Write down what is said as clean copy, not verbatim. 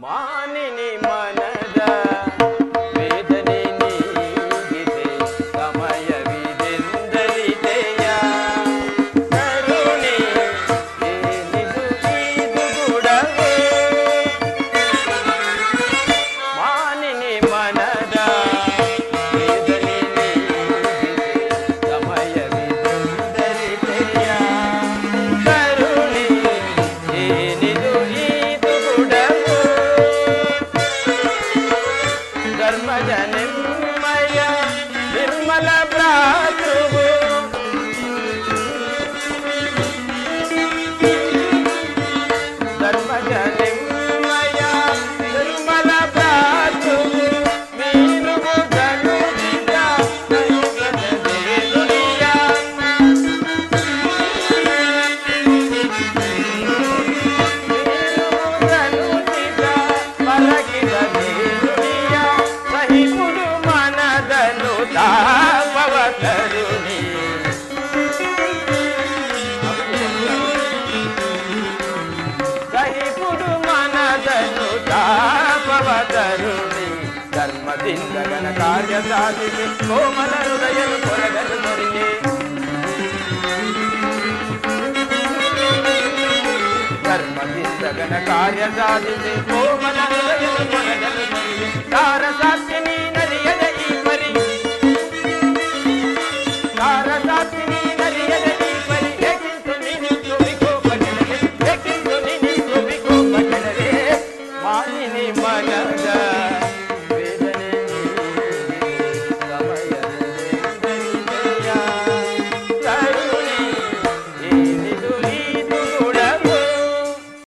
ಮಾನಿನಿ ಮನದ ವೇದನೆ ನೀಗಿದೆ ಸಮಯವಿದೆಂದರಿದೆಯ ಕರುಣೆ ಏನಿದು ಇದು ಗುಡವು ಮಾನಿನಿ ಮನದ ವೇದನೆ ನೀಗಿದೆ ಸಮಯವಿದೆಂದರಿದೆಯ ಕರುಣೆ ಏನಿದು ಇದು ಗುಡವು ಧರ್ಮದ ನಿರ್ಮಯ ನಿರ್ಮಲ ಭ್ರಾತೃವು ಧರ್ಮದ ನಿರ್ಮಯ ನಿರ್ಮಲ ಭ್ರಾತೃವು ಮೀನುವುದನು ನಿಜ ನೈಗದದೆ ದುನಿಯ ಮೀನುವುದನು ನಿಜ ಪರಗಿದದೆ ದುನಿಯ ಸಹಿಪುಡು ಮನದನು ತಾಪವ ತರುಣಿ ಸಹಿಪುಡು ಮನದನು ತಾಪವ ತರುಣಿ ಧರ್ಮದಿಂದ ಘನ ಕಾರ್ಯ ಸಾಧಿಸಿ ಕೋಮಲ ಹೃದಯನು ಕೊರಗಲು ತೊರಿಗೆ ಧರ್ಮದಿಂದ ಘನ ಕಾರ್ಯ ಸಾಧಿಸಿ ಕೋಮಲ ಹೃದಯನು ಕೊರಗಲು ತೊರಿಗೆ ತಾರ ಸಾಕ್ಷಿ ನೀ ನದಿಯದೆ